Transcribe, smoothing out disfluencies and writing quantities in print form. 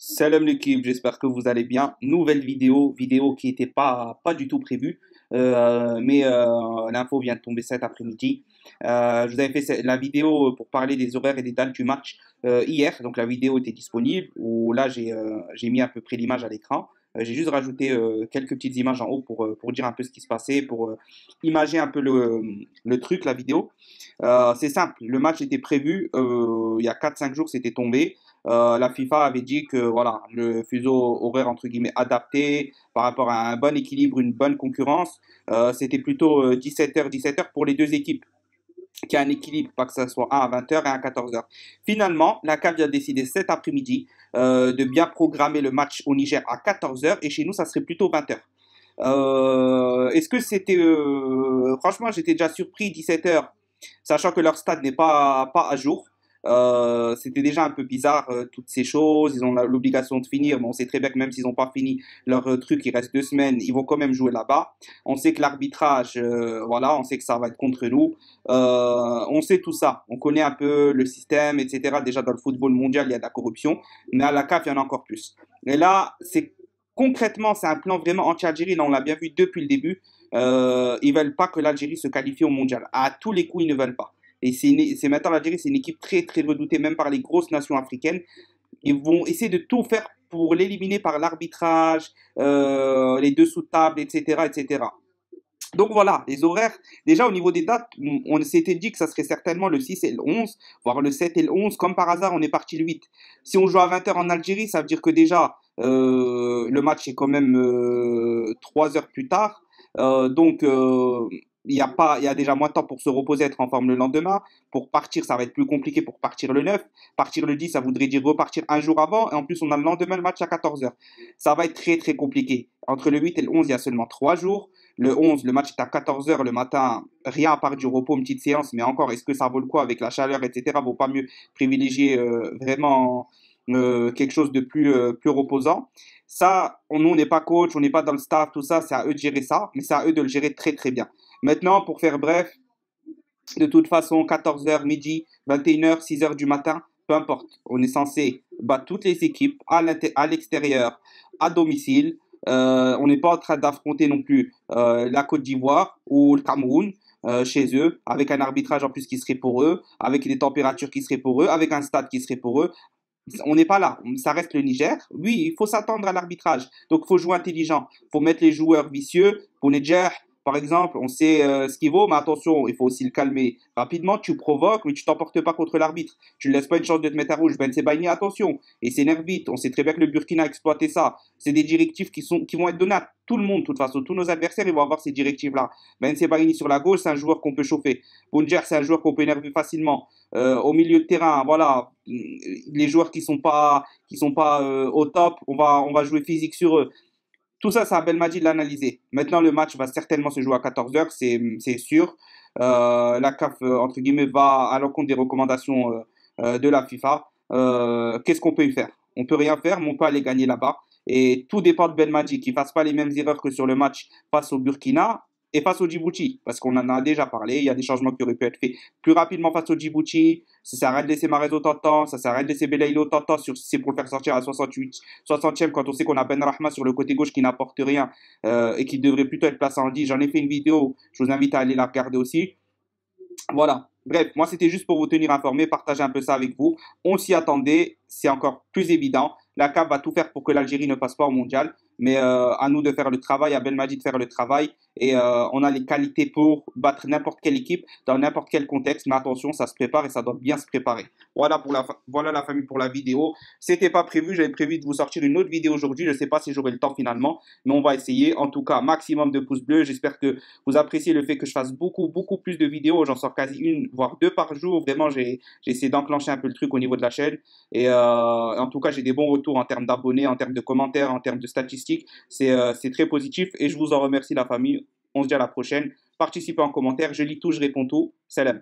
Salam l'équipe, j'espère que vous allez bien. Nouvelle vidéo qui n'était pas du tout prévue, mais l'info vient de tomber cet après-midi. Je vous avais fait la vidéo pour parler des horaires et des dates du match hier, donc la vidéo était disponible, où là j'ai mis à peu près l'image à l'écran. J'ai juste rajouté quelques petites images en haut pour dire un peu ce qui se passait, pour imager un peu le truc, la vidéo. C'est simple, le match était prévu, il y a 4 5 jours c'était tombé. La FIFA avait dit que voilà, le fuseau horaire entre guillemets adapté par rapport à un bon équilibre, une bonne concurrence, c'était plutôt 17h pour les deux équipes, qui a un équilibre, pas que ça soit un à 20h et un à 14h. Finalement, la CAF vient décider cet après-midi de bien programmer le match au Niger à 14h et chez nous, ça serait plutôt 20h. Est-ce que c'était... franchement, j'étais déjà surpris 17h, sachant que leur stade n'est pas à jour. C'était déjà un peu bizarre, toutes ces choses. Ils ont l'obligation de finir, mais on sait très bien que même s'ils n'ont pas fini leur truc, il reste 2 semaines, ils vont quand même jouer là-bas. On sait que l'arbitrage, voilà, on sait que ça va être contre nous. On sait tout ça. On connaît un peu le système, etc. Déjà dans le football mondial, il y a de la corruption, mais à la CAF, il y en a encore plus. Et là, c'est concrètement, c'est un plan vraiment anti-Algérie. Là, on l'a bien vu depuis le début. Ils veulent pas que l'Algérie se qualifie au mondial. À tous les coups, ils ne veulent pas. Et c'est maintenant l'Algérie, c'est une équipe très très redoutée, même par les grosses nations africaines. Ils vont essayer de tout faire pour l'éliminer par l'arbitrage, les dessous de table, etc., etc. Donc voilà, les horaires. Déjà au niveau des dates, on s'était dit que ça serait certainement le 6 et le 11, voire le 7 et le 11. Comme par hasard, on est parti le 8. Si on joue à 20h en Algérie, ça veut dire que déjà, le match est quand même 3 heures plus tard. Donc, il y a déjà moins de temps pour se reposer, être en forme le lendemain. Pour partir, ça va être plus compliqué pour partir le 9. Partir le 10, ça voudrait dire repartir un jour avant. Et en plus, on a le lendemain le match à 14h. Ça va être très très compliqué. Entre le 8 et le 11, il y a seulement 3 jours. Le 11, le match est à 14h le matin. Rien à part du repos, une petite séance. Mais encore, est-ce que ça vaut le coup avec la chaleur, etc. Vaut pas mieux privilégier vraiment quelque chose de plus reposant. Ça, nous, on n'est pas coach, on n'est pas dans le staff, tout ça, c'est à eux de gérer ça, mais c'est à eux de le gérer très très bien. Maintenant, pour faire bref, de toute façon, 14h, midi, 21h, 6h du matin, peu importe. On est censé battre toutes les équipes à l'extérieur, à domicile. On n'est pas en train d'affronter non plus la Côte d'Ivoire ou le Cameroun chez eux, avec un arbitrage en plus qui serait pour eux, avec des températures qui seraient pour eux, avec un stade qui serait pour eux. On n'est pas là, ça reste le Niger. Oui, il faut s'attendre à l'arbitrage. Donc, il faut jouer intelligent. Il faut mettre les joueurs vicieux. Pour Niger, par exemple, on sait ce qu'il vaut, mais attention, il faut aussi le calmer rapidement. Tu provoques, mais tu t'emportes pas contre l'arbitre. Tu ne laisses pas une chance de te mettre à rouge. Ben Sebaini, attention, et s'énerve vite. On sait très bien que le Burkina a exploité ça. C'est des directives qui vont être données à tout le monde, de toute façon. Tous nos adversaires, ils vont avoir ces directives-là. Ben Sebaini sur la gauche, c'est un joueur qu'on peut chauffer. Bounjer, c'est un joueur qu'on peut énerver facilement. Au milieu de terrain, voilà, les joueurs qui sont pas au top, on va jouer physique sur eux. Tout ça, c'est à Belmadi de l'analyser. Maintenant, le match va certainement se jouer à 14h, c'est sûr. La CAF, entre guillemets, va à l'encontre des recommandations de la FIFA. Qu'est-ce qu'on peut y faire? On peut rien faire, mais on peut aller gagner là-bas. Et tout dépend de Belmadi, qui ne fasse pas les mêmes erreurs que sur le match face au Burkina et face au Djibouti. Parce qu'on en a déjà parlé, il y a des changements qui auraient pu être faits plus rapidement face au Djibouti. Ça sert à rien de laisser Mahrez autant de temps, ça sert à rien de laisser Belaïli autant de temps, si c'est pour le faire sortir à 68, 60e, quand on sait qu'on a Ben Rahma sur le côté gauche qui n'apporte rien et qui devrait plutôt être placé en 10. J'en ai fait une vidéo, je vous invite à aller la regarder aussi. Voilà. Bref, moi c'était juste pour vous tenir informé, partager un peu ça avec vous. On s'y attendait, c'est encore plus évident. La CAF va tout faire pour que l'Algérie ne passe pas au mondial, mais à nous de faire le travail, à Belmadi de faire le travail. Et on a les qualités pour battre n'importe quelle équipe dans n'importe quel contexte. Mais attention, ça se prépare et ça doit bien se préparer. Voilà la famille pour la vidéo. C'était pas prévu, j'avais prévu de vous sortir une autre vidéo aujourd'hui. Je ne sais pas si j'aurai le temps finalement, mais on va essayer. En tout cas, maximum de pouces bleus. J'espère que vous appréciez le fait que je fasse beaucoup plus de vidéos. J'en sors quasi une, voire deux par jour. Vraiment, j'ai essayé d'enclencher un peu le truc au niveau de la chaîne. Et en tout cas, j'ai des bons retours en termes d'abonnés, en termes de commentaires, en termes de statistiques. C'est très positif et je vous en remercie la famille. On se dit à la prochaine. Participez en commentaire, je lis tout, je réponds tout. Salam.